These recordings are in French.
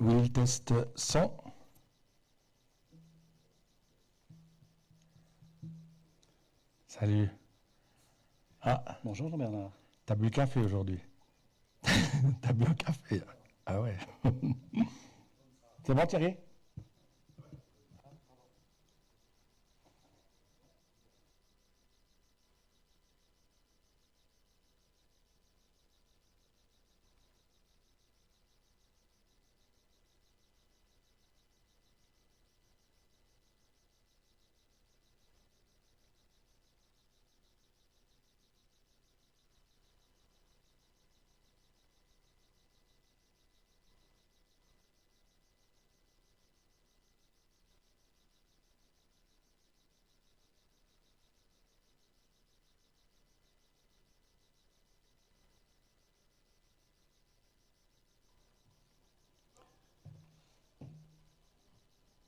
Will test 100. Salut. Ah, Bonjour Jean-Bernard. t'as bu le café aujourd'hui. T'as bu le café. Ah ouais. C'est bon Thierry?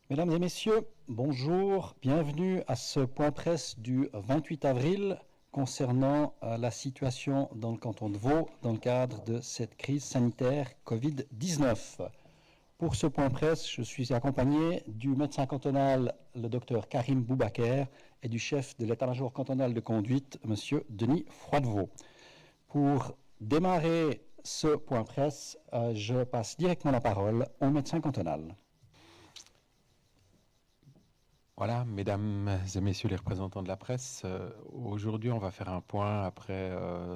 Mesdames et messieurs, bonjour, bienvenue à ce point presse du 28 avril concernant la situation dans le canton de Vaud dans le cadre de cette crise sanitaire Covid-19. Pour ce point presse, je suis accompagné du médecin cantonal, le docteur Karim Boubaker, et du chef de l'état-major cantonal de conduite, monsieur Denis Froidevaux. Pour démarrer ce point presse, je passe directement la parole au médecin cantonal. Voilà, mesdames et messieurs les représentants de la presse, aujourd'hui on va faire un point après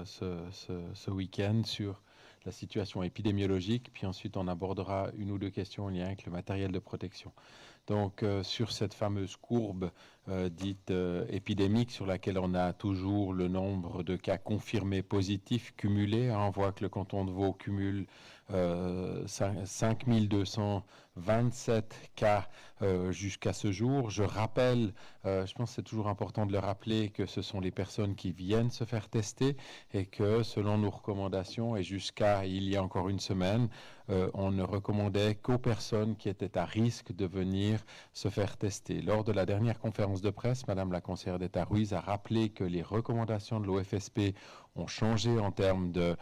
ce week-end sur la situation épidémiologique, puis ensuite on abordera une ou deux questions en lien avec le matériel de protection. Donc sur cette fameuse courbe dite épidémique sur laquelle on a toujours le nombre de cas confirmés positifs cumulés, on voit que le canton de Vaud cumule 5227 cas jusqu'à ce jour. Je rappelle, je pense que c'est toujours important de le rappeler, que ce sont les personnes qui viennent se faire tester et que selon nos recommandations et jusqu'à il y a encore une semaine, on ne recommandait qu'aux personnes qui étaient à risque de venir se faire tester. Lors de la dernière conférence de presse, Madame la conseillère d'État Ruiz a rappelé que les recommandations de l'OFSP ont changé en termes de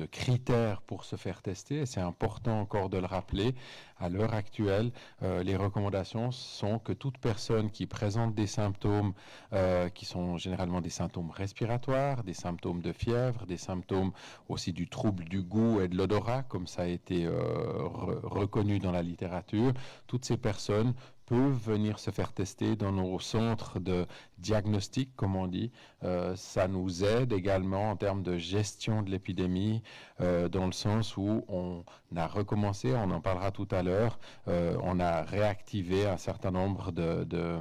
critères pour se faire tester. Et c'est important encore de le rappeler. À l'heure actuelle, les recommandations sont que toute personne qui présente des symptômes qui sont généralement des symptômes respiratoires, des symptômes de fièvre, des symptômes aussi du trouble du goût et de l'odorat, comme ça a été reconnu dans la littérature, toutes ces personnes peuvent venir se faire tester dans nos centres de diagnostic, comme on dit. Ça nous aide également en termes de gestion de l'épidémie, dans le sens où on a recommencé, on en parlera tout à l'heure, on a réactivé un certain nombre de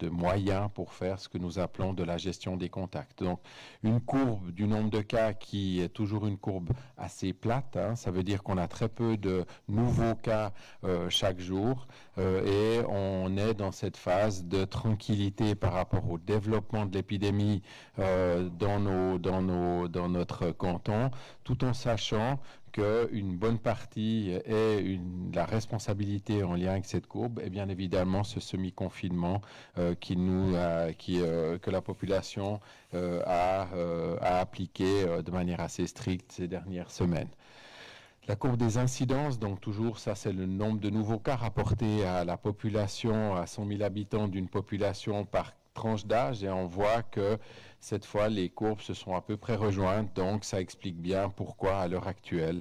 moyens pour faire ce que nous appelons de la gestion des contacts. Donc, une courbe du nombre de cas qui est toujours une courbe assez plate, hein, ça veut dire qu'on a très peu de nouveaux cas chaque jour, et on est dans cette phase de tranquillité par rapport au développement de l'épidémie dans notre canton, tout en sachant qu'une bonne partie est la responsabilité en lien avec cette courbe et bien évidemment ce semi-confinement que la population a appliqué de manière assez stricte ces dernières semaines. La courbe des incidences, donc toujours ça c'est le nombre de nouveaux cas rapportés à la population, à 100 000 habitants d'une population par tranche d'âge, et on voit que cette fois les courbes se sont à peu près rejointes, donc ça explique bien pourquoi à l'heure actuelle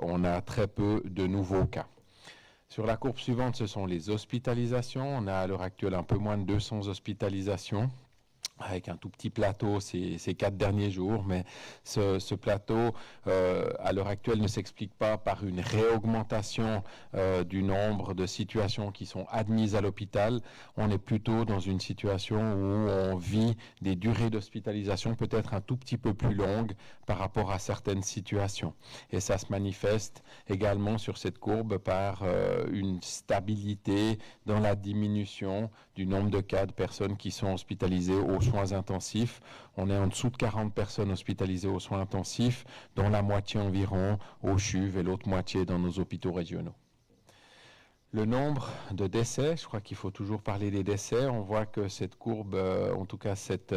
on a très peu de nouveaux cas. Sur la courbe suivante, ce sont les hospitalisations. On a à l'heure actuelle un peu moins de 200 hospitalisations, avec un tout petit plateau ces 4 derniers jours, mais ce plateau, à l'heure actuelle, ne s'explique pas par une réaugmentation du nombre de situations qui sont admises à l'hôpital. On est plutôt dans une situation où on vit des durées d'hospitalisation peut-être un tout petit peu plus longues par rapport à certaines situations. Et ça se manifeste également sur cette courbe par une stabilité dans la diminution du nombre de cas de personnes qui sont hospitalisées aux soins intensifs. On est en dessous de 40 personnes hospitalisées aux soins intensifs, dont la moitié environ au CHUV et l'autre moitié dans nos hôpitaux régionaux. Le nombre de décès, je crois qu'il faut toujours parler des décès. On voit que cette courbe, en tout cas cette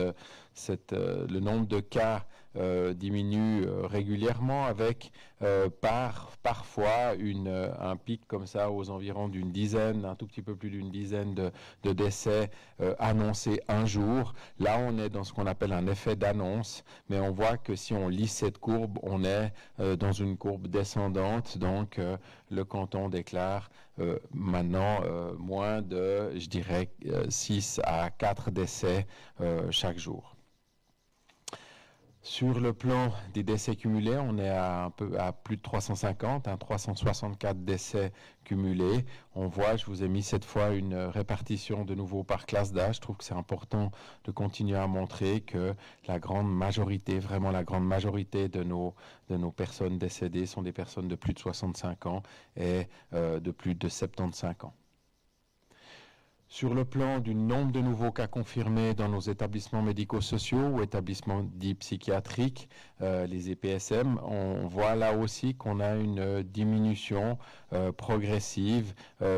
le nombre de cas diminue régulièrement avec parfois un pic comme ça aux environs d'une dizaine, un tout petit peu plus d'une dizaine de décès annoncés un jour. Là, on est dans ce qu'on appelle un effet d'annonce, mais on voit que si on lit cette courbe, on est dans une courbe descendante, donc le canton déclare maintenant moins de, je dirais, 6 à 4 décès chaque jour. Sur le plan des décès cumulés, on est à plus de 350, 364 décès cumulés. On voit, je vous ai mis cette fois une répartition de nouveau par classe d'âge. Je trouve que c'est important de continuer à montrer que la grande majorité, vraiment la grande majorité de nos personnes décédées sont des personnes de plus de 65 ans et de plus de 75 ans. Sur le plan du nombre de nouveaux cas confirmés dans nos établissements médico-sociaux ou établissements dits psychiatriques, les EPSM, on voit là aussi qu'on a une diminution progressive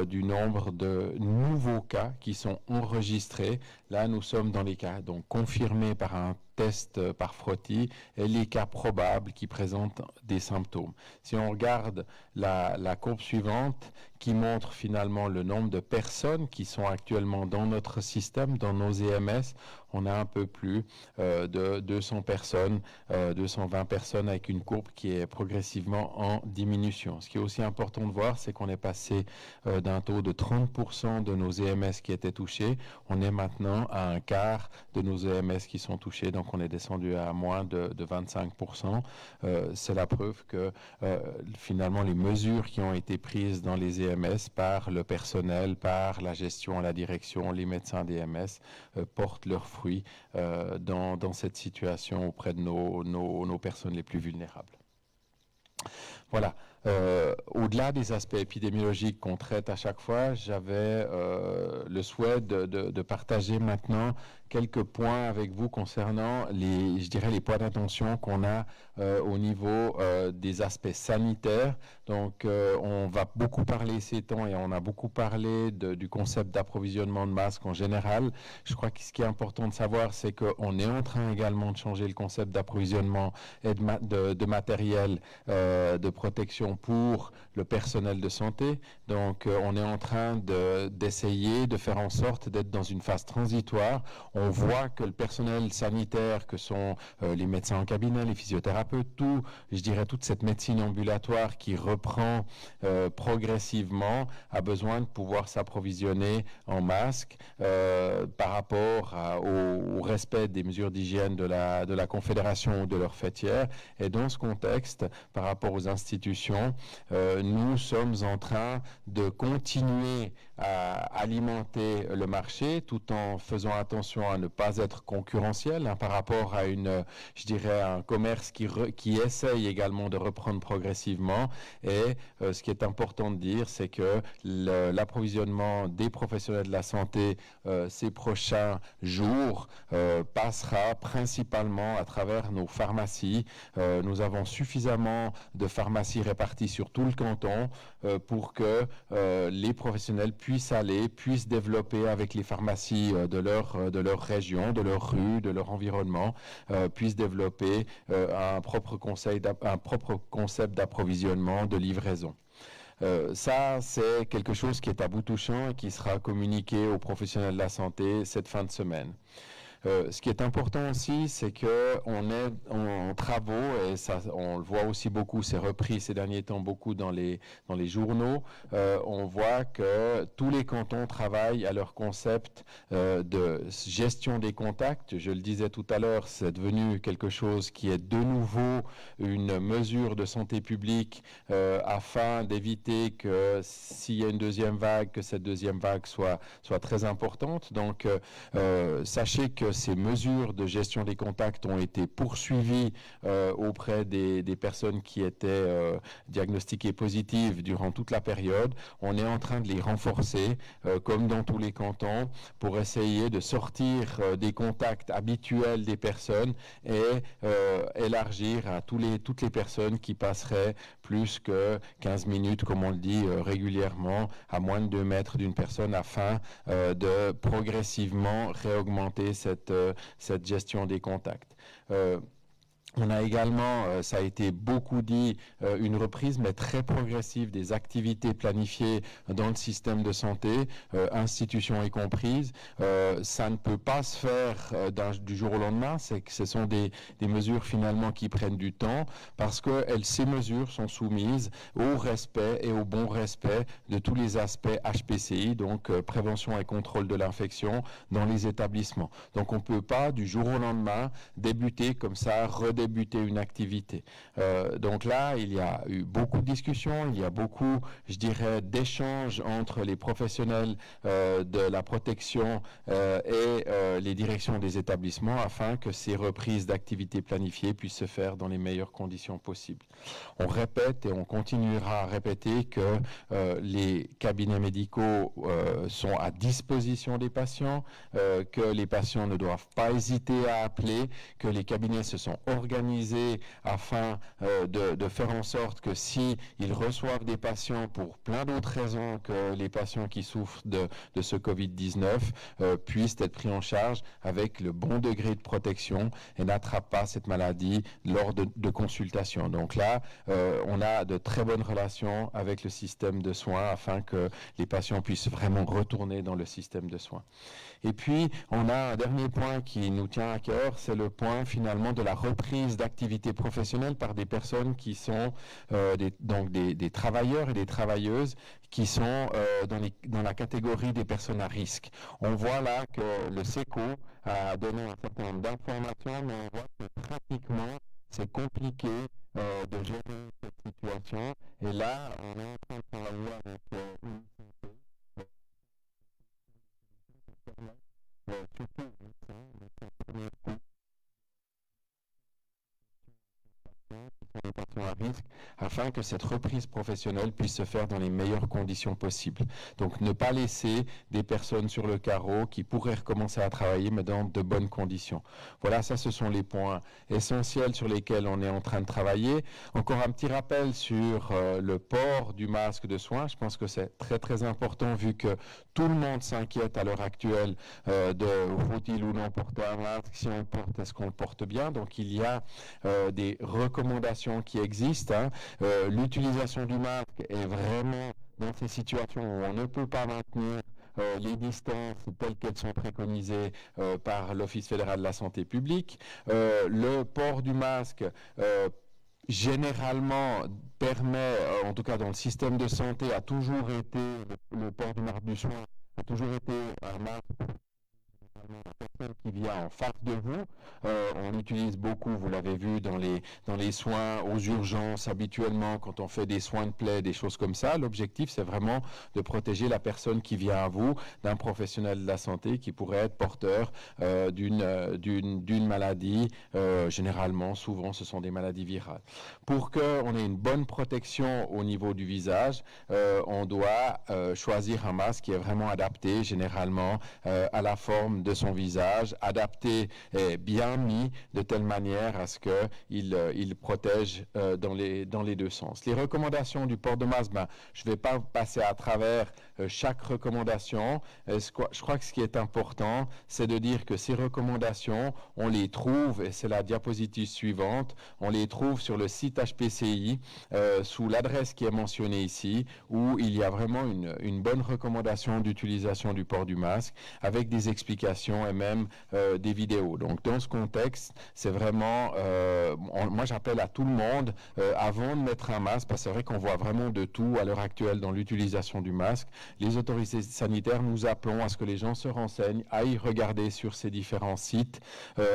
du nombre de nouveaux cas qui sont enregistrés. Là, nous sommes dans les cas donc confirmés par un test par frottis et les cas probables qui présentent des symptômes. Si on regarde la courbe suivante qui montre finalement le nombre de personnes qui sont actuellement dans notre système, dans nos EMS, on a un peu plus de 200 personnes, 220 personnes avec une courbe qui est progressivement en diminution. Ce qui est aussi important de voir, c'est qu'on est passé d'un taux de 30% de nos EMS qui étaient touchés. On est maintenant à un quart de nos EMS qui sont touchés, donc on est descendu à moins de 25%. C'est la preuve que finalement les mesures qui ont été prises dans les EMS par le personnel, par la gestion, la direction, les médecins d'EMS portent leurs fruits dans cette situation auprès de nos personnes les plus vulnérables. Voilà. Au-delà des aspects épidémiologiques qu'on traite à chaque fois, j'avais le souhait de partager maintenant quelques points avec vous concernant les points d'attention qu'on a au niveau des aspects sanitaires. Donc, on va beaucoup parler ces temps et on a beaucoup parlé du concept d'approvisionnement de masques en général. Je crois que ce qui est important de savoir, c'est qu'on est en train également de changer le concept d'approvisionnement et de matériel de protection pour le personnel de santé. Donc, on est en train d'essayer de faire en sorte d'être dans une phase transitoire. On voit que le personnel sanitaire, que sont les médecins en cabinet, les physiothérapeutes, toute cette médecine ambulatoire qui reprend progressivement, a besoin de pouvoir s'approvisionner en masques par rapport au respect des mesures d'hygiène de la Confédération ou de leur fêtière. Et dans ce contexte, par rapport aux institutions, nous sommes en train de continuer à alimenter le marché tout en faisant attention à ne pas être concurrentiel par rapport à un commerce qui essaye également de reprendre progressivement. Et ce qui est important de dire, c'est que l'approvisionnement des professionnels de la santé ces prochains jours passera principalement à travers nos pharmacies. Nous avons suffisamment de pharmacies réparties sur tout le canton pour que les professionnels puissent développer avec les pharmacies de leur région, de leur rue, de leur environnement, puissent développer un propre concept d'approvisionnement, de livraison. Ça, c'est quelque chose qui est à bout touchant et qui sera communiqué aux professionnels de la santé cette fin de semaine. Ce qui est important aussi, c'est qu'on est en travaux, et ça, on le voit aussi beaucoup, c'est repris ces derniers temps beaucoup dans les journaux. On voit que tous les cantons travaillent à leur concept de gestion des contacts. Je le disais tout à l'heure, c'est devenu quelque chose qui est de nouveau une mesure de santé publique afin d'éviter que s'il y a une deuxième vague, que cette deuxième vague soit très importante. Donc, sachez que ces mesures de gestion des contacts ont été poursuivies auprès des personnes qui étaient diagnostiquées positives durant toute la période. On est en train de les renforcer, comme dans tous les cantons, pour essayer de sortir des contacts habituels des personnes et élargir à toutes les personnes qui passeraient plus que 15 minutes, comme on le dit régulièrement, à moins de 2 mètres d'une personne, afin de progressivement réaugmenter cette cette gestion des contacts. On a également, ça a été beaucoup dit, une reprise, mais très progressive des activités planifiées dans le système de santé, institutions y comprises. Ça ne peut pas se faire du jour au lendemain, c'est que ce sont des mesures finalement qui prennent du temps, parce que ces mesures sont soumises au respect et au bon respect de tous les aspects HPCI, donc prévention et contrôle de l'infection dans les établissements. Donc on ne peut pas du jour au lendemain débuter comme ça, redébuter une activité. Donc là, il y a eu beaucoup de discussions, il y a beaucoup, je dirais, d'échanges entre les professionnels de la protection et les directions des établissements afin que ces reprises d'activités planifiées puissent se faire dans les meilleures conditions possibles. On répète et on continuera à répéter que les cabinets médicaux sont à disposition des patients, que les patients ne doivent pas hésiter à appeler, que les cabinets se sont organisés afin de faire en sorte que si ils reçoivent des patients pour plein d'autres raisons que les patients qui souffrent de ce Covid-19 puissent être pris en charge avec le bon degré de protection et n'attrapent pas cette maladie lors de consultations. Donc là, on a de très bonnes relations avec le système de soins afin que les patients puissent vraiment retourner dans le système de soins. Et puis, on a un dernier point qui nous tient à cœur, c'est le point finalement de la reprise d'activités professionnelles par des personnes qui sont des travailleurs et des travailleuses qui sont dans la catégorie des personnes à risque. On voit là que le SECO a donné un certain nombre d'informations, mais on voit que pratiquement c'est compliqué de gérer cette situation. Et là, on est en train de travailler avec une surtout les patients à risque, afin que cette reprise professionnelle puisse se faire dans les meilleures conditions possibles. Donc ne pas laisser des personnes sur le carreau qui pourraient recommencer à travailler, mais dans de bonnes conditions. Voilà, ça ce sont les points essentiels sur lesquels on est en train de travailler. Encore un petit rappel sur le port du masque de soins. Je pense que c'est très très important vu que tout le monde s'inquiète à l'heure actuelle de faut-il ou non porter un masque, si on le porte, est-ce qu'on le porte bien. Donc il y a des recommandations qui existent. L'utilisation du masque est vraiment dans ces situations où on ne peut pas maintenir les distances telles qu'elles sont préconisées par l'Office fédéral de la santé publique. Le port du masque généralement permet, en tout cas dans le système de santé, a toujours été, le port du masque du soin a toujours été un masque la personne qui vient en face de vous. On l'utilise beaucoup, vous l'avez vu, dans les soins aux urgences habituellement, quand on fait des soins de plaie, des choses comme ça. L'objectif, c'est vraiment de protéger la personne qui vient à vous d'un professionnel de la santé qui pourrait être porteur d'une maladie. Généralement, souvent, ce sont des maladies virales. Pour qu'on ait une bonne protection au niveau du visage, on doit choisir un masque qui est vraiment adapté, généralement, à la forme de son visage, adapté et bien mis de telle manière à ce qu'il protège dans les deux sens. Les recommandations du port de masque, je ne vais pas passer à travers chaque recommandation. Je crois que ce qui est important, c'est de dire que ces recommandations, on les trouve, et c'est la diapositive suivante, on les trouve sur le site HPCI, sous l'adresse qui est mentionnée ici, où il y a vraiment une bonne recommandation d'utilisation du port du masque, avec des explications et même des vidéos. Donc dans ce contexte, c'est vraiment, moi j'appelle à tout le monde, avant de mettre un masque, parce que c'est vrai qu'on voit vraiment de tout à l'heure actuelle dans l'utilisation du masque, les autorités sanitaires nous appelons à ce que les gens se renseignent, aillent regarder sur ces différents sites,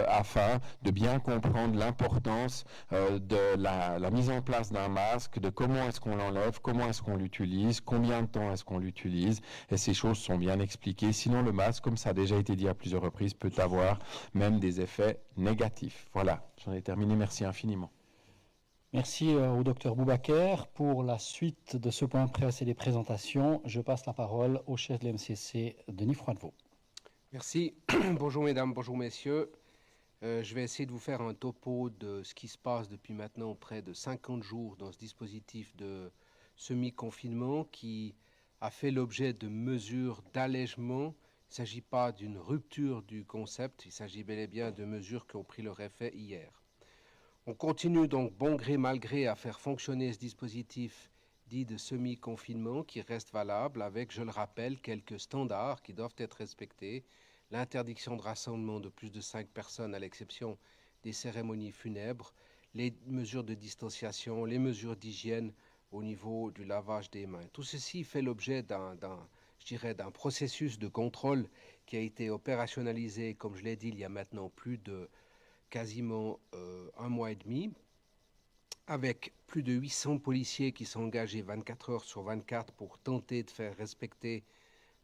afin de bien comprendre l'importance de la mise en place d'un masque, de comment est-ce qu'on l'enlève, comment est-ce qu'on l'utilise, combien de temps est-ce qu'on l'utilise, et ces choses sont bien expliquées. Sinon le masque, comme ça a déjà été dit à plusieurs reprises, peut avoir même des effets négatifs. Voilà, j'en ai terminé. Merci infiniment. Merci au docteur Boubaker. Pour la suite de ce point de presse et des présentations, je passe la parole au chef de l'MCC, Denis Froidevaux. Merci. Bonjour mesdames, bonjour messieurs. Je vais essayer de vous faire un topo de ce qui se passe depuis maintenant près de 50 jours dans ce dispositif de semi-confinement qui a fait l'objet de mesures d'allègement Il ne s'agit pas d'une rupture du concept, il s'agit bel et bien de mesures qui ont pris leur effet hier. On continue donc bon gré mal gré à faire fonctionner ce dispositif dit de semi-confinement qui reste valable avec, je le rappelle, quelques standards qui doivent être respectés. L'interdiction de rassemblement de plus de 5 personnes à l'exception des cérémonies funèbres, les mesures de distanciation, les mesures d'hygiène au niveau du lavage des mains. Tout ceci fait l'objet d'un processus de contrôle qui a été opérationnalisé, comme je l'ai dit, il y a maintenant plus de quasiment un mois et demi, avec plus de 800 policiers qui sont engagés 24 heures sur 24 pour tenter de faire respecter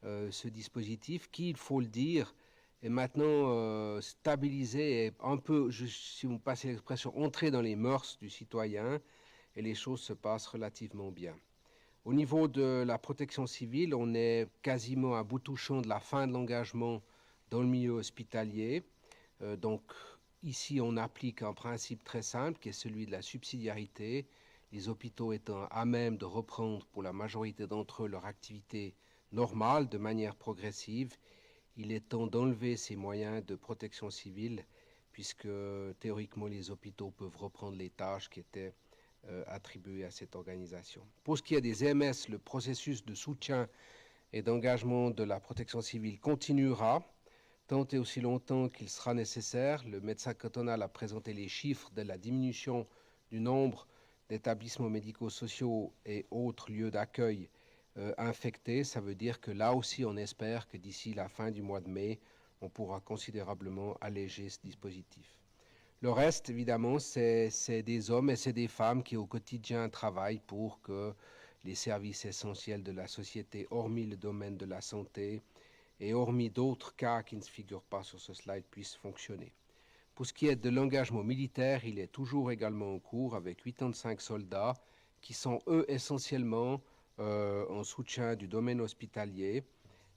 ce dispositif qui, il faut le dire, est maintenant stabilisé et un peu, si vous me passez l'expression, entré dans les mœurs du citoyen et les choses se passent relativement bien. Au niveau de la protection civile, on est quasiment à bout touchant de la fin de l'engagement dans le milieu hospitalier. Donc ici, on applique un principe très simple qui est celui de la subsidiarité, les hôpitaux étant à même de reprendre pour la majorité d'entre eux leur activité normale de manière progressive. Il est temps d'enlever ces moyens de protection civile puisque théoriquement les hôpitaux peuvent reprendre les tâches qui étaient attribuées à cette organisation. Pour ce qui est des MS, le processus de soutien et d'engagement de la protection civile continuera tant et aussi longtemps qu'il sera nécessaire. Le médecin cantonal a présenté les chiffres de la diminution du nombre d'établissements médico-sociaux et autres lieux d'accueil infectés. Ça veut dire que là aussi, on espère que d'ici la fin du mois de mai, on pourra considérablement alléger ce dispositif. Le reste, évidemment, c'est des hommes et c'est des femmes qui, au quotidien, travaillent pour que les services essentiels de la société, hormis le domaine de la santé et hormis d'autres cas qui ne figurent pas sur ce slide, puissent fonctionner. Pour ce qui est de l'engagement militaire, il est toujours également en cours avec 85 soldats qui sont, eux, essentiellement en soutien du domaine hospitalier.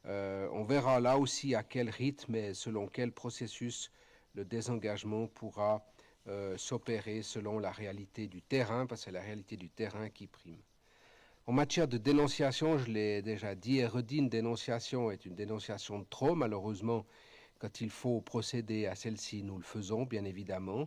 On verra là aussi à quel rythme et selon quel processus le désengagement pourra s'opérer selon la réalité du terrain, parce que c'est la réalité du terrain qui prime. En matière de dénonciation, je l'ai déjà dit et redit, une dénonciation est une dénonciation de trop. Malheureusement, quand il faut procéder à celle-ci, nous le faisons, bien évidemment.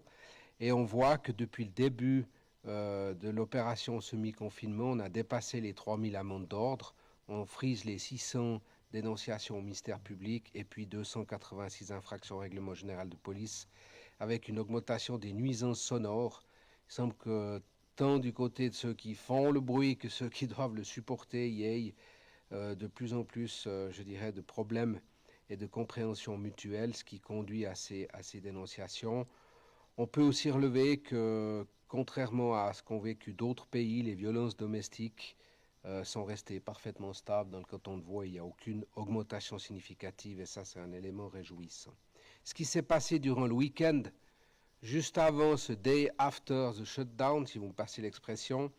Et on voit que depuis le début de l'opération semi-confinement, on a dépassé les 3000 amendes d'ordre. On frise les 600 dénonciations au ministère public et puis 286 infractions au règlement général de police, avec une augmentation des nuisances sonores. Il semble que tant du côté de ceux qui font le bruit que ceux qui doivent le supporter, il y ait de plus en plus, je dirais, de problèmes et de compréhension mutuelle, ce qui conduit à ces dénonciations. On peut aussi relever que, contrairement à ce qu'ont vécu d'autres pays, les violences domestiques sont restées parfaitement stables. Dans le canton de Vaud, il n'y a aucune augmentation significative et ça, c'est un élément réjouissant. Ce qui s'est passé durant le week-end, juste avant ce day after the shutdown, si vous me passez l'expression,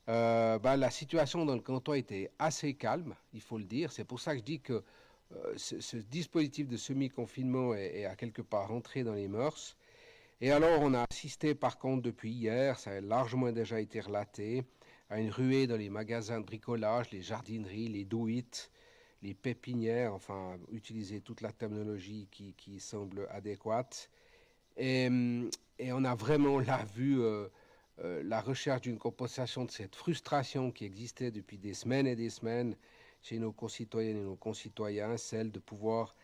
la situation dans le canton était assez calme, il faut le dire. C'est pour ça que je dis que ce dispositif de semi-confinement est à quelque part rentré dans les mœurs. Et alors, on a assisté par contre depuis hier, ça a largement déjà été relaté, à une ruée dans les magasins de bricolage, les jardineries, les do-it, les pépinières, enfin, utiliser toute la terminologie qui semble adéquate. Et on a vraiment là vu la recherche d'une compensation de cette frustration qui existait depuis des semaines et des semaines chez nos concitoyennes et nos concitoyens, celle de pouvoir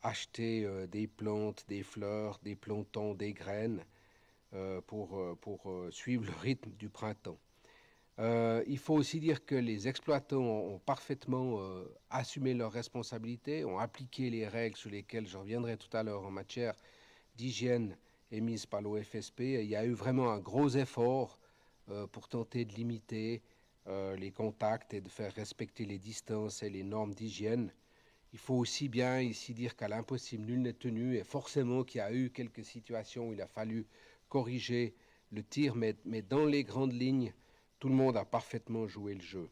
acheter des plantes, des fleurs, des plantons, des graines pour suivre le rythme du printemps. Il faut aussi dire que les exploitants ont parfaitement assumé leurs responsabilités, ont appliqué les règles sur lesquelles je reviendrai tout à l'heure en matière d'hygiène émise par l'OFSP. Il y a eu vraiment un gros effort pour tenter de limiter les contacts et de faire respecter les distances et les normes d'hygiène. Il faut aussi bien ici dire qu'à l'impossible, nul n'est tenu, et forcément qu'il y a eu quelques situations où il a fallu corriger le tir, mais dans les grandes lignes, tout le monde a parfaitement joué le jeu.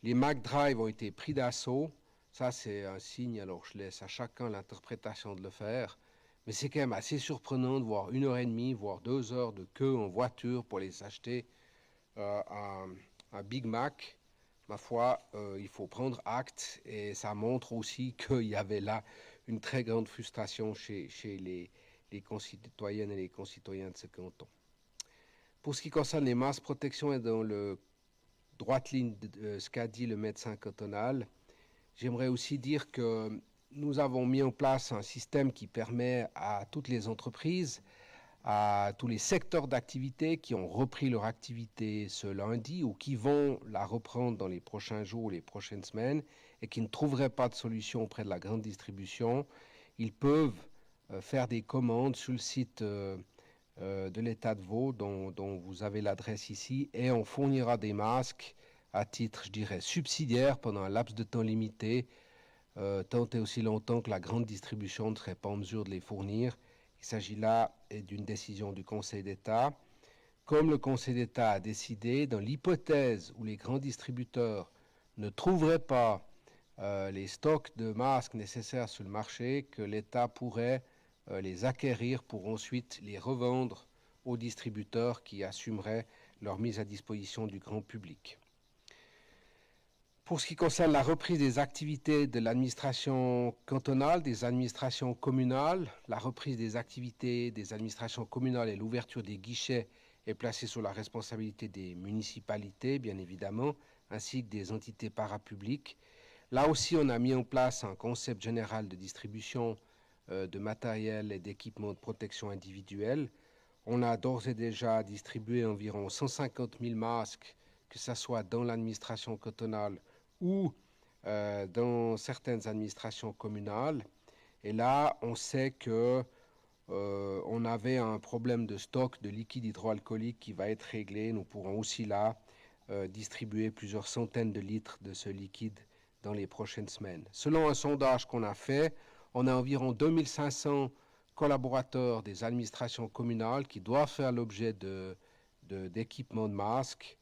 Les McDrive ont été pris d'assaut, ça c'est un signe, alors je laisse à chacun l'interprétation de le faire, mais c'est quand même assez surprenant de voir 1h30, voire 2 heures de queue en voiture pour les acheter un Big Mac, ma foi, il faut prendre acte et ça montre aussi qu'il y avait là une très grande frustration chez les concitoyennes et les concitoyens de ce canton. Pour ce qui concerne les masques protection et dans le droite ligne de ce qu'a dit le médecin cantonal, j'aimerais aussi dire que nous avons mis en place un système qui permet à toutes les entreprises, à tous les secteurs d'activité qui ont repris leur activité ce lundi ou qui vont la reprendre dans les prochains jours ou les prochaines semaines et qui ne trouveraient pas de solution auprès de la grande distribution, ils peuvent faire des commandes sur le site de l'État de Vaud dont vous avez l'adresse ici et on fournira des masques à titre, je dirais, subsidiaire pendant un laps de temps limité, tant et aussi longtemps que la grande distribution ne serait pas en mesure de les fournir. Il s'agit là d'une décision du Conseil d'État. Comme le Conseil d'État a décidé, dans l'hypothèse où les grands distributeurs ne trouveraient pas les stocks de masques nécessaires sur le marché, que l'État pourrait les acquérir pour ensuite les revendre aux distributeurs qui assumeraient leur mise à disposition du grand public. Pour ce qui concerne la reprise des activités de l'administration cantonale, des administrations communales, la reprise des activités des administrations communales et l'ouverture des guichets est placée sous la responsabilité des municipalités, bien évidemment, ainsi que des entités parapubliques. Là aussi, on a mis en place un concept général de distribution de matériel et d'équipements de protection individuelle. On a d'ores et déjà distribué environ 150 000 masques, que ce soit dans l'administration cantonale ou dans certaines administrations communales. Et là, on sait que on avait un problème de stock de liquide hydroalcoolique qui va être réglé. Nous pourrons aussi là distribuer plusieurs centaines de litres de ce liquide dans les prochaines semaines. Selon un sondage qu'on a fait, on a environ 2500 collaborateurs des administrations communales qui doivent faire l'objet d'équipements de masques.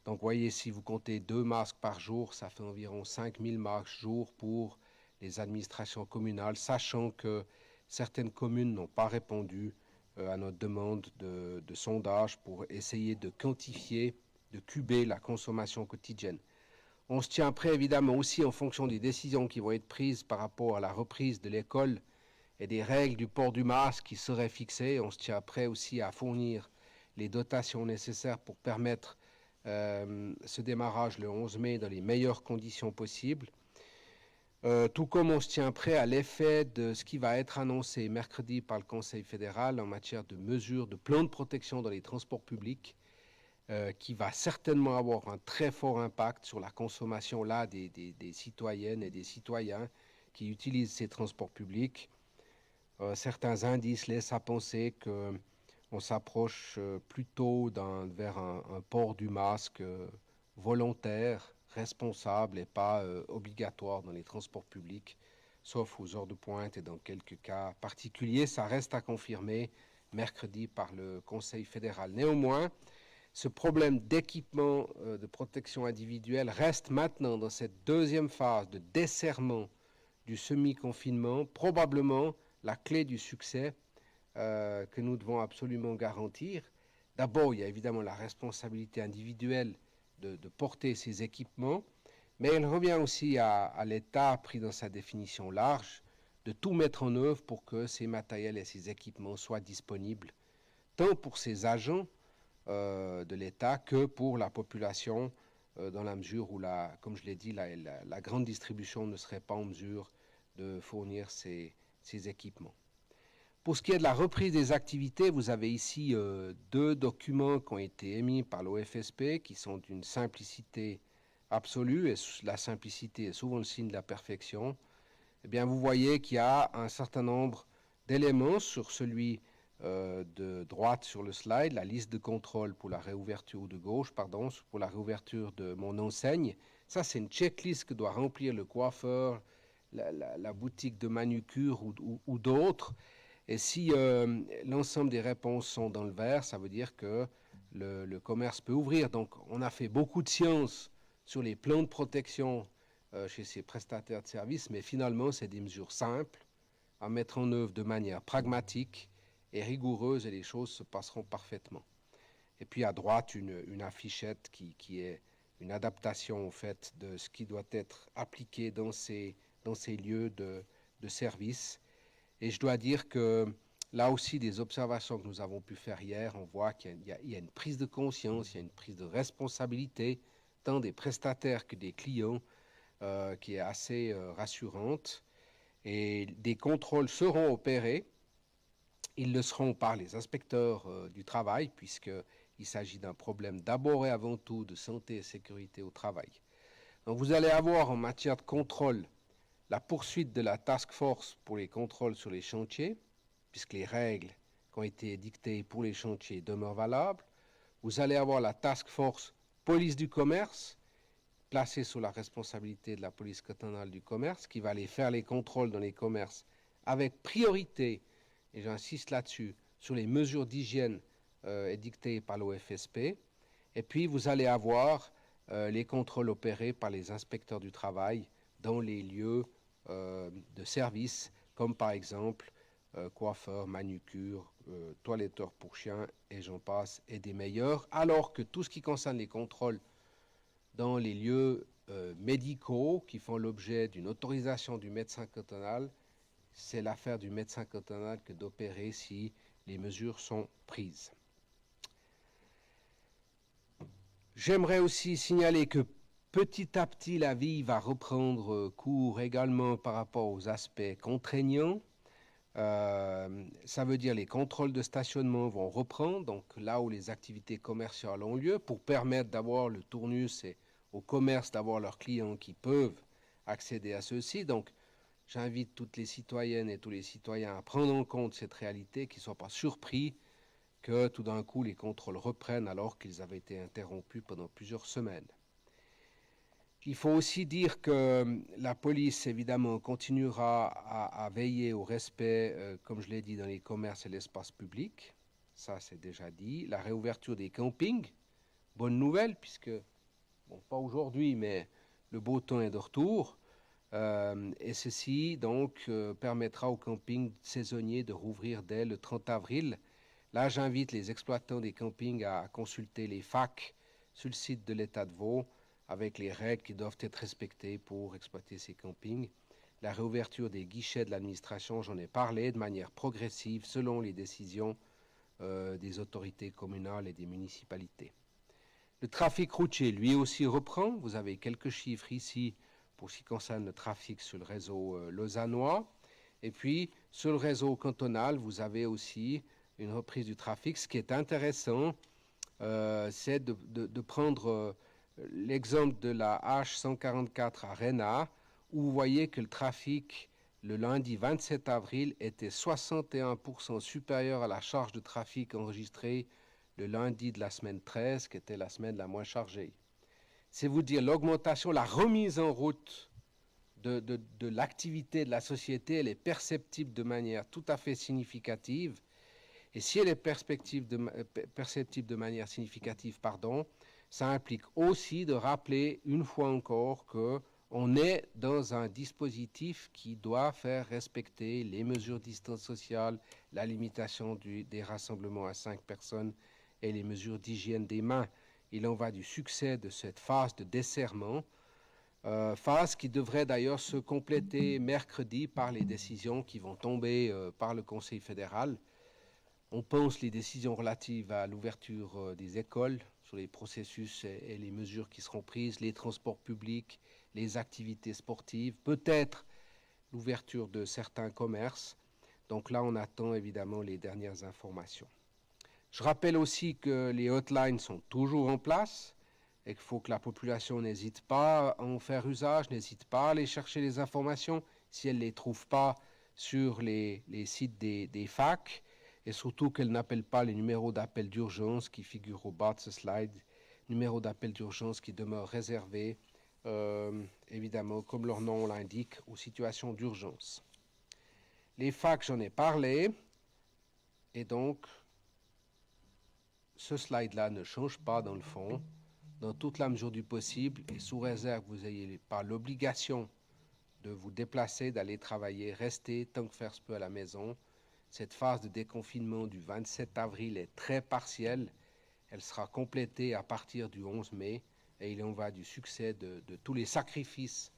Donc, voyez, si vous comptez 2 masques par jour, ça fait environ 5000 masques jour pour les administrations communales, sachant que certaines communes n'ont pas répondu à notre demande de sondage pour essayer de quantifier, de cuber la consommation quotidienne. On se tient prêt, évidemment, aussi en fonction des décisions qui vont être prises par rapport à la reprise de l'école et des règles du port du masque qui seraient fixées. On se tient prêt aussi à fournir les dotations nécessaires pour permettre ce démarrage le 11 mai dans les meilleures conditions possibles. Tout comme on se tient prêt à l'effet de ce qui va être annoncé mercredi par le Conseil fédéral en matière de mesures de plan de protection dans les transports publics, qui va certainement avoir un très fort impact sur la consommation là des citoyennes et des citoyens qui utilisent ces transports publics. Certains indices laissent à penser qu'on s'approche plutôt vers un port du masque volontaire, responsable et pas obligatoire dans les transports publics, sauf aux heures de pointe et dans quelques cas particuliers. Ça reste à confirmer mercredi par le Conseil fédéral. Néanmoins, ce problème d'équipement de protection individuelle reste maintenant dans cette deuxième phase de desserrement du semi-confinement, probablement la clé du succès que nous devons absolument garantir. D'abord, il y a évidemment la responsabilité individuelle de porter ces équipements, mais il revient aussi à l'État, pris dans sa définition large, de tout mettre en œuvre pour que ces matériels et ces équipements soient disponibles, tant pour ces agents de l'État que pour la population, dans la mesure où, comme je l'ai dit, la grande distribution ne serait pas en mesure de fournir ces équipements. Pour ce qui est de la reprise des activités, vous avez ici 2 documents qui ont été émis par l'OFSP qui sont d'une simplicité absolue, et la simplicité est souvent le signe de la perfection. Eh bien, vous voyez qu'il y a un certain nombre d'éléments sur celui de droite sur le slide, la liste de contrôle pour la réouverture de gauche, pardon, pour la réouverture de mon enseigne. Ça, c'est une checklist que doit remplir le coiffeur, la boutique de manucure ou d'autres. Et si l'ensemble des réponses sont dans le vert, ça veut dire que le commerce peut ouvrir. Donc, on a fait beaucoup de science sur les plans de protection chez ces prestataires de services, mais finalement, c'est des mesures simples à mettre en œuvre de manière pragmatique et rigoureuse, et les choses se passeront parfaitement. Et puis à droite, une affichette qui est une adaptation en fait de ce qui doit être appliqué dans ces lieux de service. Et je dois dire que là aussi, des observations que nous avons pu faire hier, on voit qu'il y a une prise de conscience, il y a une prise de responsabilité, tant des prestataires que des clients, qui est assez rassurante. Et des contrôles seront opérés. Ils le seront par les inspecteurs du travail, puisqu'il s'agit d'un problème d'abord et avant tout de santé et sécurité au travail. Donc vous allez avoir en matière de contrôle la poursuite de la task force pour les contrôles sur les chantiers, puisque les règles qui ont été dictées pour les chantiers demeurent valables. Vous allez avoir la task force police du commerce, placée sous la responsabilité de la police cantonale du commerce, qui va aller faire les contrôles dans les commerces avec priorité, et j'insiste là-dessus, sur les mesures d'hygiène édictées par l'OFSP. Et puis vous allez avoir les contrôles opérés par les inspecteurs du travail dans les lieux de service, comme par exemple coiffeur, manucure, toiletteur pour chiens, et j'en passe, et des meilleurs, alors que tout ce qui concerne les contrôles dans les lieux médicaux qui font l'objet d'une autorisation du médecin cantonal, c'est l'affaire du médecin cantonal que d'opérer si les mesures sont prises. J'aimerais aussi signaler que petit à petit, la vie va reprendre cours également par rapport aux aspects contraignants. Ça veut dire les contrôles de stationnement vont reprendre, donc là où les activités commerciales ont lieu, pour permettre d'avoir le tournus et au commerce d'avoir leurs clients qui peuvent accéder à ceux-ci. Donc j'invite toutes les citoyennes et tous les citoyens à prendre en compte cette réalité, qu'ils ne soient pas surpris que tout d'un coup les contrôles reprennent alors qu'ils avaient été interrompus pendant plusieurs semaines. Il faut aussi dire que la police, évidemment, continuera à veiller au respect, comme je l'ai dit, dans les commerces et l'espace public. Ça, c'est déjà dit. La réouverture des campings, bonne nouvelle, puisque, bon, pas aujourd'hui, mais le beau temps est de retour. Et ceci, donc, permettra aux campings saisonniers de rouvrir dès le 30 avril. Là, j'invite les exploitants des campings à consulter les FAQ sur le site de l'État de Vaud, avec les règles qui doivent être respectées pour exploiter ces campings. La réouverture des guichets de l'administration, j'en ai parlé, de manière progressive selon les décisions des autorités communales et des municipalités. Le trafic routier, lui aussi, reprend. Vous avez quelques chiffres ici pour ce qui concerne le trafic sur le réseau lausannois. Et puis, sur le réseau cantonal, vous avez aussi une reprise du trafic. Ce qui est intéressant, c'est de prendre l'exemple de la H144 à Rennes, où vous voyez que le trafic, le lundi 27 avril, était 61% supérieur à la charge de trafic enregistrée le lundi de la semaine 13, qui était la semaine la moins chargée. C'est vous dire l'augmentation, la remise en route de l'activité de la société, elle est perceptible de manière tout à fait significative. Et si elle est perceptible de manière significative, ça implique aussi de rappeler une fois encore qu'on est dans un dispositif qui doit faire respecter les mesures de distance sociale, la limitation des rassemblements à 5 personnes et les mesures d'hygiène des mains. Il en va du succès de cette phase de desserrement, phase qui devrait d'ailleurs se compléter mercredi par les décisions qui vont tomber par le Conseil fédéral. On pense les décisions relatives à l'ouverture des écoles, sur les processus et les mesures qui seront prises, les transports publics, les activités sportives, peut-être l'ouverture de certains commerces. Donc là, on attend évidemment les dernières informations. Je rappelle aussi que les hotlines sont toujours en place et qu'il faut que la population n'hésite pas à en faire usage, n'hésite pas à aller chercher les informations si elle ne les trouve pas sur les sites des FAQ. Et surtout qu'elle n'appelle pas les numéros d'appel d'urgence qui figurent au bas de ce slide, numéros d'appel d'urgence qui demeurent réservés, évidemment, comme leur nom l'indique, aux situations d'urgence. Les FAQ, j'en ai parlé, et donc, ce slide-là ne change pas dans le fond, dans toute la mesure du possible, et sous réserve que vous n'ayez pas l'obligation de vous déplacer, d'aller travailler, rester tant que faire se peut à la maison. Cette phase de déconfinement du 27 avril est très partielle. Elle sera complétée à partir du 11 mai. et il en va du succès de tous les sacrifices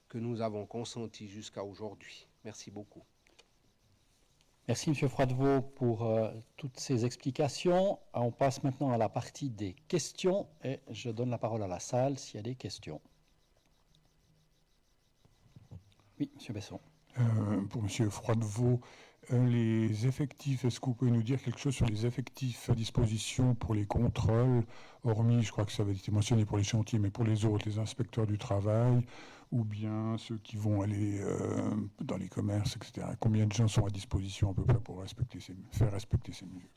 que nous avons consentis jusqu'à aujourd'hui. Merci beaucoup. Merci, M. Froidevaux, pour toutes ces explications. On passe maintenant à la partie des questions et je donne la parole à la salle s'il y a des questions. Oui, M. Besson. Pour M. Froidevaux, les effectifs, est-ce que vous pouvez nous dire quelque chose sur les effectifs à disposition pour les contrôles, hormis, je crois que ça avait été mentionné pour les chantiers, mais pour les autres, les inspecteurs du travail, ou bien ceux qui vont aller dans les commerces, etc. Combien de gens sont à disposition à peu près pour faire respecter ces mesures?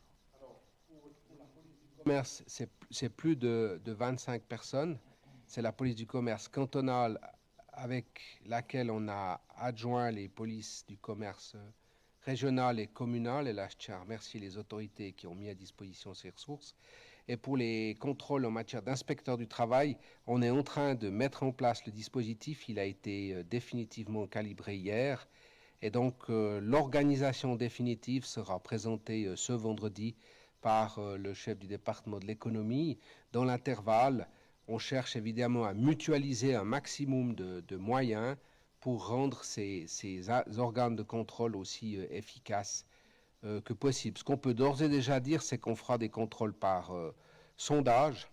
Le commerce, c'est plus de 25 personnes. C'est la police du commerce cantonale avec laquelle on a adjoint les polices du commerce régional et communal. Et là, je tiens à remercier les autorités qui ont mis à disposition ces ressources. Et pour les contrôles en matière d'inspecteurs du travail, on est en train de mettre en place le dispositif. Il a été définitivement calibré hier. Et donc, l'organisation définitive sera présentée ce vendredi par le chef du département de l'économie. Dans l'intervalle, on cherche évidemment à mutualiser un maximum de moyens pour rendre ces organes de contrôle aussi efficaces que possible. Ce qu'on peut d'ores et déjà dire, c'est qu'on fera des contrôles par sondage.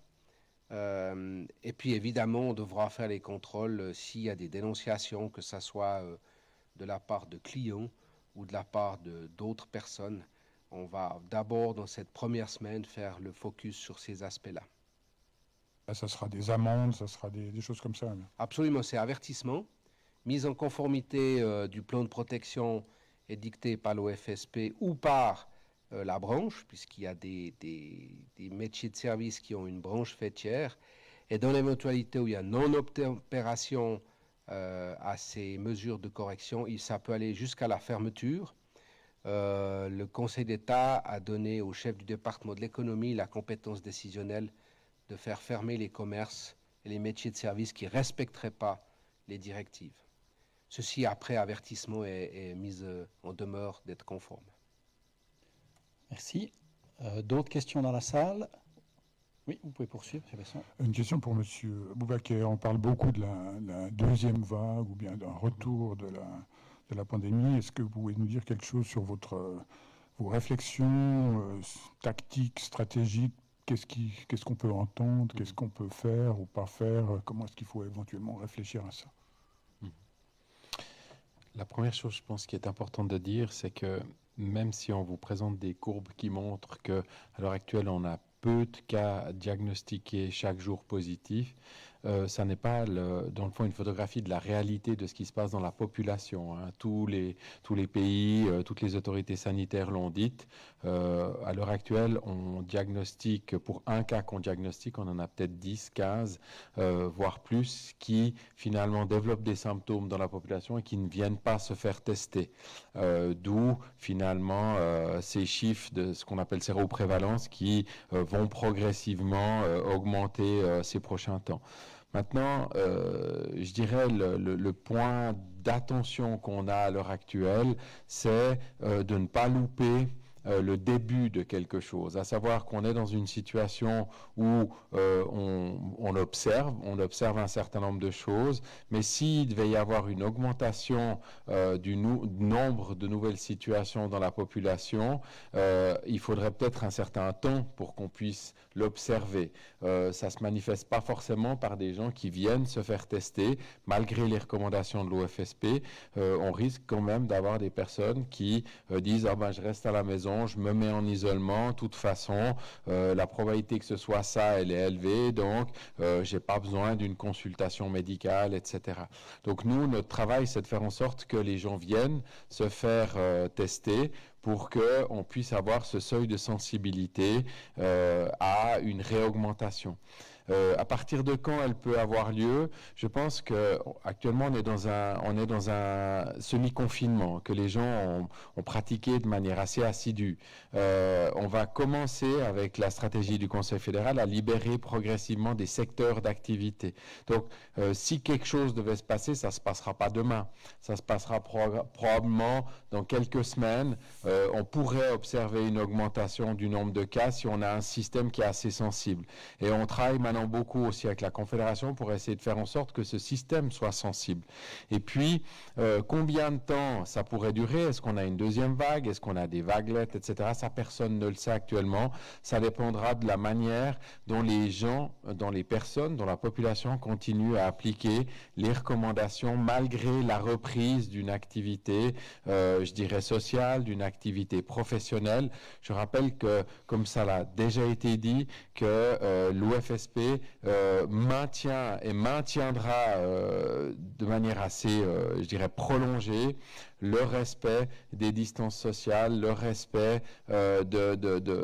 Et puis évidemment, on devra faire les contrôles s'il y a des dénonciations, que ce soit de la part de clients ou de la part d'autres personnes. On va d'abord, dans cette première semaine, faire le focus sur ces aspects-là. Ça sera des amendes, ça sera des choses comme ça. Là. Absolument, c'est avertissement. Mise en conformité du plan de protection édicté par l'OFSP ou par la branche, puisqu'il y a des métiers de service qui ont une branche faîtière. Et dans l'éventualité où il y a non-opération à ces mesures de correction, ça peut aller jusqu'à la fermeture. Le Conseil d'État a donné au chef du département de l'économie la compétence décisionnelle de faire fermer les commerces et les métiers de service qui ne respecteraient pas les directives. Ceci après avertissement est mis en demeure d'être conforme. Merci. D'autres questions dans la salle? Oui, vous pouvez poursuivre, M. Besson. Une question pour M. Boubaker. On parle beaucoup de la deuxième vague ou bien d'un retour de la pandémie. Est-ce que vous pouvez nous dire quelque chose sur vos réflexions tactiques, stratégiques? Qu'est-ce qu'on peut entendre? Qu'est-ce qu'on peut faire ou pas faire? Comment est-ce qu'il faut éventuellement réfléchir à ça? La première chose, je pense, qui est importante de dire, c'est que même si on vous présente des courbes qui montrent qu'à l'heure actuelle, on a peu de cas diagnostiqués chaque jour positifs, ça n'est pas, dans le fond, une photographie de la réalité de ce qui se passe dans la population. Hein. Tous les pays, toutes les autorités sanitaires l'ont dit. À l'heure actuelle, on diagnostique, pour un cas qu'on diagnostique, on en a peut-être 10, 15, voire plus, qui finalement développent des symptômes dans la population et qui ne viennent pas se faire tester. D'où finalement ces chiffres de ce qu'on appelle séroprévalence qui vont progressivement augmenter ces prochains temps. Maintenant, je dirais le point d'attention qu'on a à l'heure actuelle, c'est de ne pas louper le début de quelque chose, à savoir qu'on est dans une situation où on observe un certain nombre de choses, mais s'il devait y avoir une augmentation du nombre de nouvelles situations dans la population, il faudrait peut-être un certain temps pour qu'on puisse l'observer. Ça se manifeste pas forcément par des gens qui viennent se faire tester, malgré les recommandations de l'OFSP. On risque quand même d'avoir des personnes qui disent « Ah ben je reste à la maison, je me mets en isolement, de toute façon, la probabilité que ce soit ça, elle est élevée, donc j'ai pas besoin d'une consultation médicale, etc. » Donc nous, notre travail, c'est de faire en sorte que les gens viennent se faire tester pour qu'on puisse avoir ce seuil de sensibilité à une réaugmentation. À partir de quand elle peut avoir lieu? Je pense qu'actuellement on est dans un semi-confinement que les gens ont pratiqué de manière assez assidue. On va commencer avec la stratégie du Conseil fédéral à libérer progressivement des secteurs d'activité. Donc si quelque chose devait se passer, ça ne se passera pas demain. Ça se passera probablement dans quelques semaines. On pourrait observer une augmentation du nombre de cas si on a un système qui est assez sensible. Et on travaille maintenant travaillant beaucoup aussi avec la Confédération pour essayer de faire en sorte que ce système soit sensible. Et puis, combien de temps ça pourrait durer? Est-ce qu'on a une deuxième vague? Est-ce qu'on a des vaguelettes, etc.? Ça, personne ne le sait actuellement. Ça dépendra de la manière dont les gens, dont les personnes, dont la population continue à appliquer les recommandations malgré la reprise d'une activité, je dirais sociale, d'une activité professionnelle. Je rappelle que, comme ça l'a déjà été dit, que l'UFSP maintient et maintiendra de manière assez, je dirais, prolongée le respect des distances sociales, le respect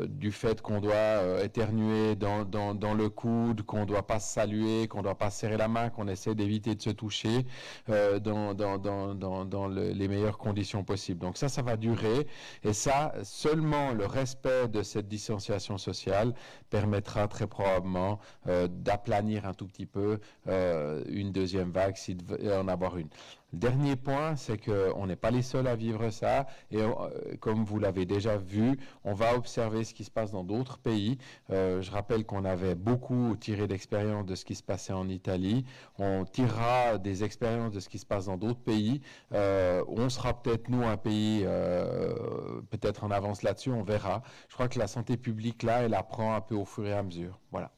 du fait qu'on doit éternuer dans le coude, qu'on ne doit pas se saluer, qu'on ne doit pas se serrer la main, qu'on essaie d'éviter de se toucher dans les meilleures conditions possibles. Donc ça va durer, et ça, seulement le respect de cette distanciation sociale permettra très probablement d'aplanir un tout petit peu une deuxième vague s'il devait en avoir une. Le dernier point, c'est qu'on n'est pas les seuls à vivre ça, et comme vous l'avez déjà vu, on va observer ce qui se passe dans d'autres pays. Je rappelle qu'on avait beaucoup tiré d'expérience de ce qui se passait en Italie. On tirera des expériences de ce qui se passe dans d'autres pays. On sera peut-être, nous, un pays peut-être en avance là-dessus, on verra. Je crois que la santé publique, là, elle apprend un peu au fur et à mesure. Voilà.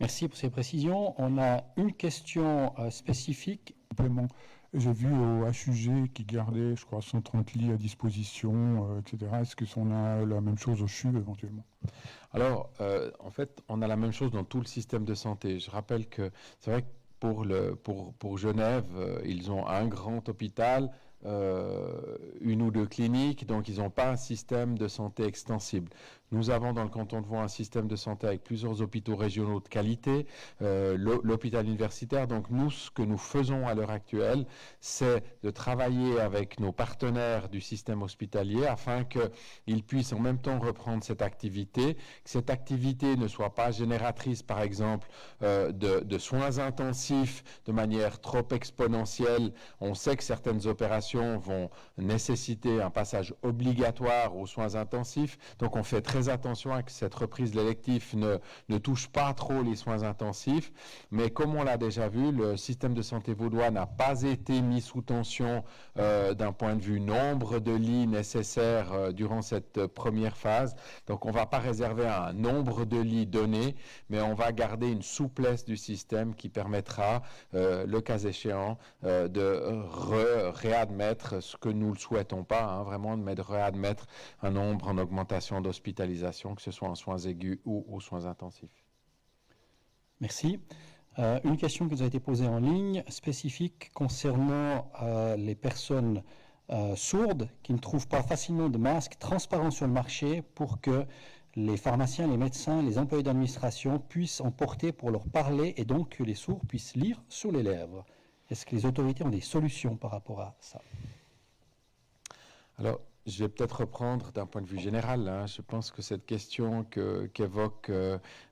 Merci pour ces précisions. On a une question spécifique. Complément. J'ai vu au HUG qui gardait, je crois, 130 lits à disposition, etc. Est-ce qu'on a la même chose au CHU éventuellement? Alors, en fait, on a la même chose dans tout le système de santé. Je rappelle que c'est vrai que pour Genève, ils ont un grand hôpital, une ou deux cliniques, donc ils n'ont pas un système de santé extensible. Nous avons dans le canton de Vaud un système de santé avec plusieurs hôpitaux régionaux de qualité, l'hôpital universitaire. Donc nous, ce que nous faisons à l'heure actuelle, c'est de travailler avec nos partenaires du système hospitalier afin qu'ils puissent en même temps reprendre cette activité, que cette activité ne soit pas génératrice, par exemple, de soins intensifs de manière trop exponentielle. On sait que certaines opérations vont nécessiter un passage obligatoire aux soins intensifs, donc on fait très attention à que cette reprise de l'électif ne touche pas trop les soins intensifs, mais comme on l'a déjà vu, le système de santé vaudois n'a pas été mis sous tension d'un point de vue nombre de lits nécessaires durant cette première phase, donc on ne va pas réserver un nombre de lits donné, mais on va garder une souplesse du système qui permettra, le cas échéant, de réadmettre ce que nous ne le souhaitons pas, vraiment de réadmettre un nombre en augmentation d'hospitalisation, que ce soit en soins aigus ou aux soins intensifs. Merci. Une question qui nous a été posée en ligne, spécifique concernant les personnes sourdes qui ne trouvent pas facilement de masques transparents sur le marché pour que les pharmaciens, les médecins, les employés d'administration puissent en porter pour leur parler et donc que les sourds puissent lire sur les lèvres. Est-ce que les autorités ont des solutions par rapport à ça? Alors, je vais peut-être reprendre d'un point de vue général. Je pense que cette question qu'évoquent,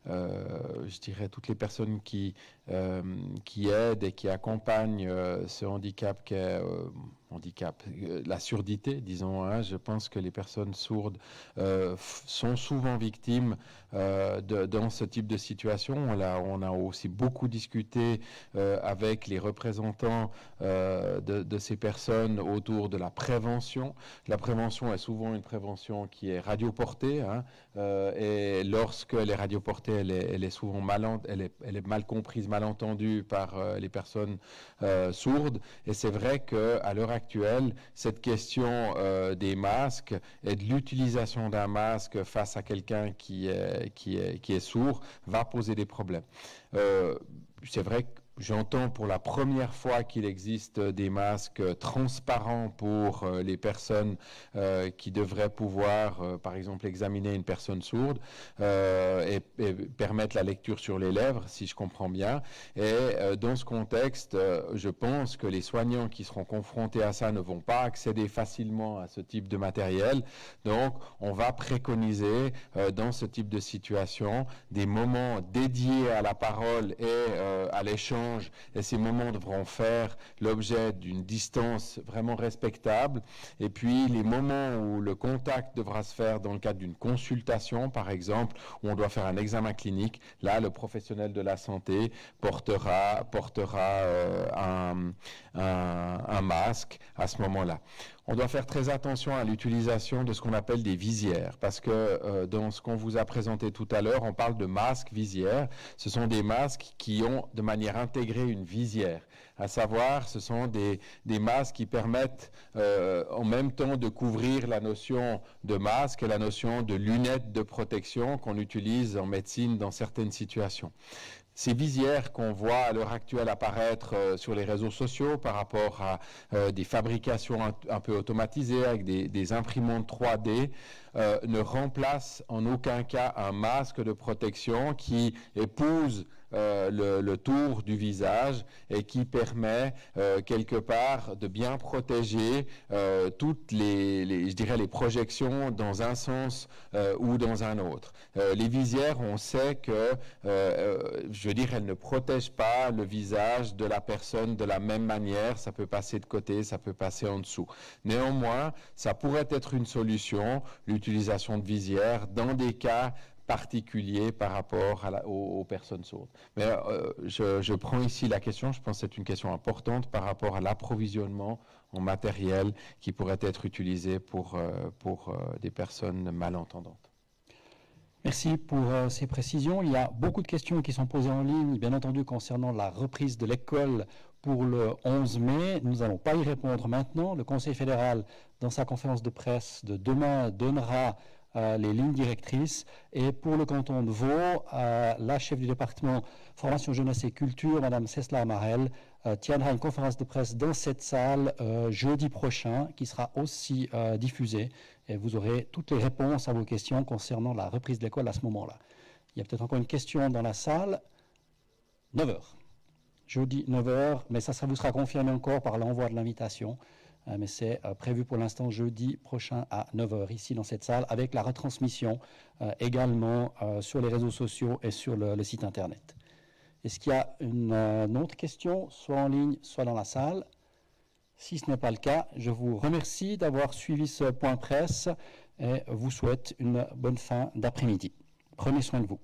je dirais, toutes les personnes qui aident et qui accompagnent ce handicap qu'est la surdité, disons. Je pense que les personnes sourdes sont souvent victimes dans ce type de situation. On a aussi beaucoup discuté avec les représentants de ces personnes autour de la prévention. La prévention est souvent une prévention qui est radioportée, et lorsque elle est radioportée, elle est souvent elle est mal comprise, mal entendue par les personnes sourdes. Et c'est vrai qu'à l'heure actuelle, cette question des masques et de l'utilisation d'un masque face à quelqu'un qui est sourd va poser des problèmes. C'est vrai que j'entends pour la première fois qu'il existe des masques transparents pour les personnes qui devraient pouvoir, par exemple, examiner une personne sourde et permettre la lecture sur les lèvres, si je comprends bien. Et dans ce contexte, je pense que les soignants qui seront confrontés à ça ne vont pas accéder facilement à ce type de matériel. Donc, on va préconiser dans ce type de situation des moments dédiés à la parole et à l'échange d'échange et ces moments devront faire l'objet d'une distance vraiment respectable. Et puis les moments où le contact devra se faire dans le cadre d'une consultation, par exemple, où on doit faire un examen clinique, là le professionnel de la santé portera un masque à ce moment-là. On doit faire très attention à l'utilisation de ce qu'on appelle des visières, parce que dans ce qu'on vous a présenté tout à l'heure, on parle de masques visières. Ce sont des masques qui ont de manière intégrée une visière. À savoir, ce sont des masques qui permettent en même temps de couvrir la notion de masque et la notion de lunettes de protection qu'on utilise en médecine dans certaines situations. Ces visières qu'on voit à l'heure actuelle apparaître sur les réseaux sociaux par rapport à des fabrications un peu automatisées avec des imprimantes 3D ne remplacent en aucun cas un masque de protection qui épouse le tour du visage et qui permet quelque part de bien protéger toutes je dirais les projections dans un sens ou dans un autre. Les visières, on sait que je veux dire, elles ne protègent pas le visage de la personne de la même manière. Ça peut passer de côté, ça peut passer en dessous. Néanmoins, ça pourrait être une solution, l'utilisation de visières, dans des cas particuliers par rapport aux personnes sourdes. Mais je prends ici la question, je pense que c'est une question importante par rapport à l'approvisionnement en matériel qui pourrait être utilisé pour des personnes malentendantes. Merci pour ces précisions. Il y a beaucoup de questions qui sont posées en ligne, bien entendu, concernant la reprise de l'école pour le 11 mai. Nous n'allons pas y répondre maintenant. Le Conseil fédéral, dans sa conférence de presse de demain, donnera les lignes directrices. Et pour le canton de Vaud, la chef du département Formation, Jeunesse et Culture, Mme Cesla Marel, tiendra une conférence de presse dans cette salle jeudi prochain, qui sera aussi diffusée. Et vous aurez toutes les réponses à vos questions concernant la reprise de l'école à ce moment-là. Il y a peut-être encore une question dans la salle. 9h. Jeudi 9h, mais ça vous sera confirmé encore par l'envoi de l'invitation. Mais c'est prévu pour l'instant jeudi prochain à 9h ici dans cette salle, avec la retransmission également sur les réseaux sociaux et sur le site internet. Est-ce qu'il y a une autre question, soit en ligne, soit dans la salle? Si ce n'est pas le cas, je vous remercie d'avoir suivi ce point presse et vous souhaite une bonne fin d'après-midi. Prenez soin de vous.